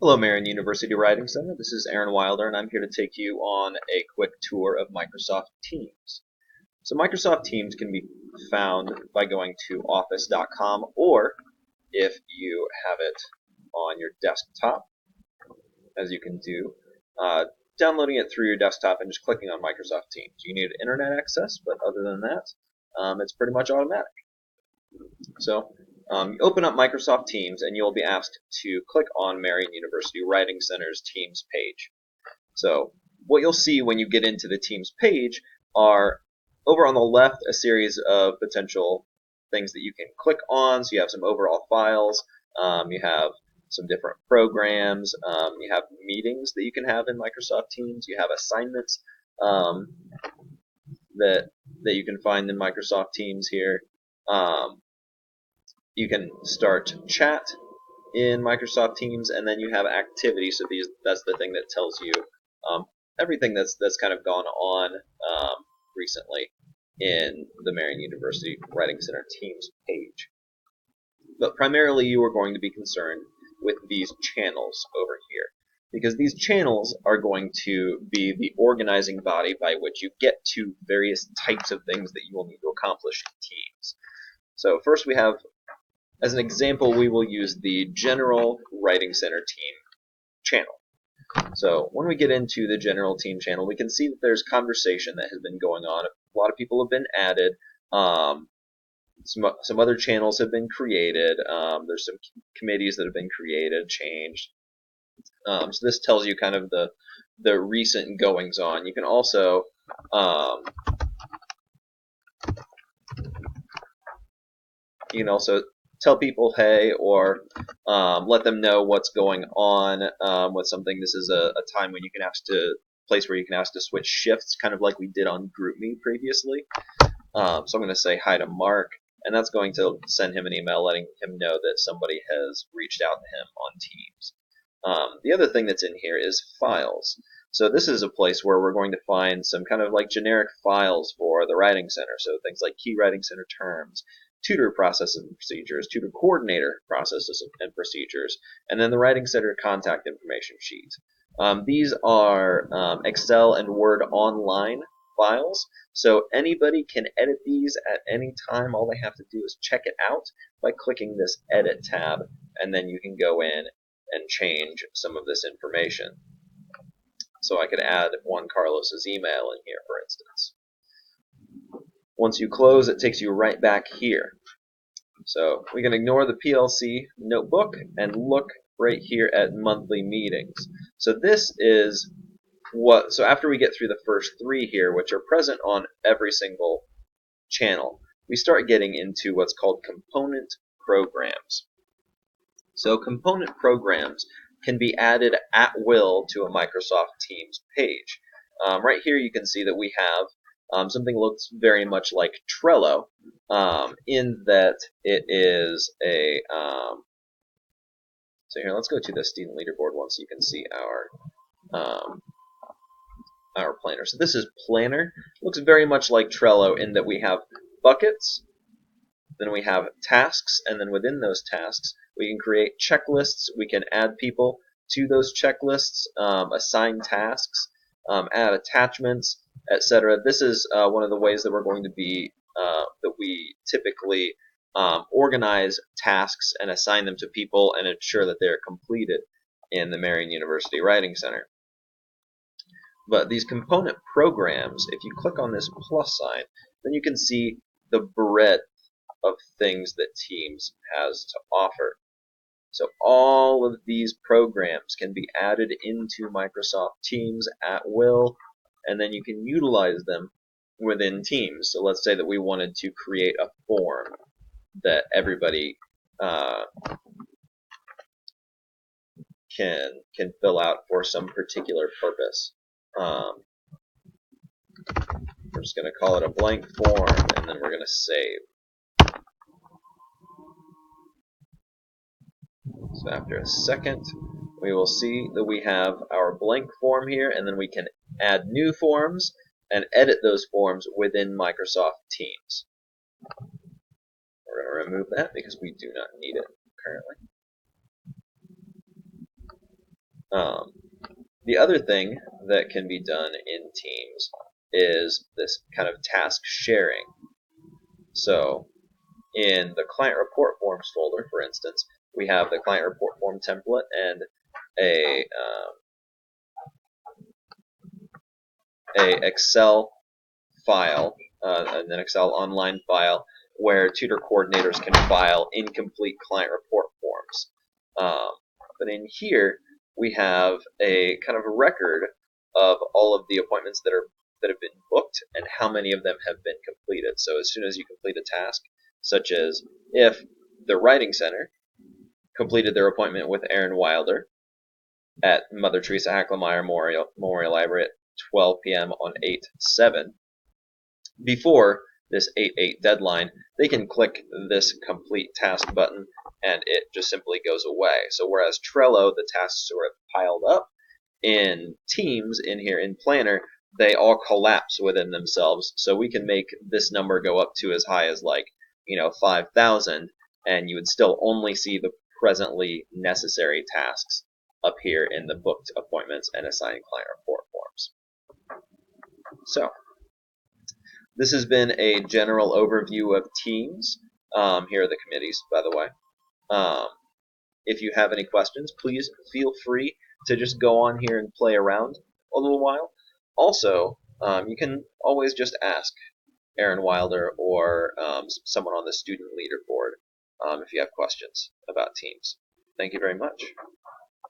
Hello, Marion University Writing Center. This is Aaron Wilder, and I'm here to take you on a quick tour of Microsoft Teams. So Microsoft Teams can be found by going to office.com, or if you have it on your desktop, as you can do, downloading it through your desktop and just clicking on Microsoft Teams. You need internet access, but other than that, it's pretty much automatic. So you open up Microsoft Teams and you'll be asked to click on Marion University Writing Center's Teams page. So what you'll see when you get into the Teams page are, over on the left, a series of potential things that you can click on. So you have some overall files, you have some different programs, you have meetings that you can have in Microsoft Teams, you have assignments that you can find in Microsoft Teams here. You can start chat in Microsoft Teams, and then you have activity. So that's the thing that tells you everything that's kind of gone on recently in the Marion University Writing Center Teams page. But primarily you are going to be concerned with these channels over here, because these channels are going to be the organizing body by which you get to various types of things that you will need to accomplish in Teams. So first we have, as an example, we will use the General Writing Center Team channel. So when we get into the General Team channel, we can see that there's conversation that has been going on. A lot of people have been added. Some other channels have been created. There's some committees that have been created, changed. So this tells you kind of the recent goings on. You can also tell people hey, or let them know what's going on with something. This is a time when you can ask to place where you can ask to switch shifts, kind of like we did on GroupMe previously. So I'm going to say hi to Mark, and that's going to send him an email letting him know that somebody has reached out to him on Teams. The other thing that's in here is files. So this is a place where we're going to find some kind of like generic files for the Writing Center. So things like key Writing Center terms, tutor processes and procedures, tutor coordinator processes and procedures, and then the Writing Center contact information sheet. These are Excel and Word online files, so anybody can edit these at any time. All they have to do is check it out by clicking this Edit tab, and then you can go in and change some of this information. So I could add Juan Carlos's email in here, for instance. Once you close, it takes you right back here. So we can ignore the PLC notebook and look right here at monthly meetings. So this is so after we get through the first three here, which are present on every single channel, we start getting into what's called component programs. So component programs can be added at will to a Microsoft Teams page. Right here you can see that we have something that looks very much like Trello, in that it is a so here, let's go to the student leaderboard one so you can see our planner. So this is Planner. It looks very much like Trello in that we have buckets, then we have tasks, and then within those tasks we can create checklists, we can add people to those checklists, assign tasks, add attachments, etc. This is one of the ways that we're going to be that we typically organize tasks and assign them to people and ensure that they're completed in the Marion University Writing Center. But these component programs, if you click on this plus sign, then you can see the breadth of things that Teams has to offer. So all of these programs can be added into Microsoft Teams at will, and then you can utilize them within Teams. So let's say that we wanted to create a form that everybody can fill out for some particular purpose. We're just going to call it a blank form, and then we're going to save. So after a second, we will see that we have our blank form here, and then we can add new forms and edit those forms within Microsoft Teams. We're going to remove that because we do not need it currently. The other thing that can be done in Teams is this kind of task sharing. So in the client report forms folder, for instance, we have the client report form template and a Excel file, an Excel online file where tutor coordinators can file incomplete client report forms. But in here we have a kind of a record of all of the appointments that have been booked and how many of them have been completed. So as soon as you complete a task, such as if the Writing Center completed their appointment with Aaron Wilder at Mother Teresa Hacklemeyer Memorial Library at 12 p.m. on 8/7, before this 8/8 deadline, they can click this complete task button and it just simply goes away. So whereas Trello, the tasks sort of piled up, in Teams, in here in Planner, they all collapse within themselves. So we can make this number go up to as high as 5,000, and you would still only see the presently necessary tasks up here in the booked appointments and assigned client report forms. So this has been a general overview of Teams. Here are the committees, by the way. If you have any questions, please feel free to just go on here and play around a little while. Also, you can always just ask Aaron Wilder or someone on the student leaderboard if you have questions about Teams. Thank you very much.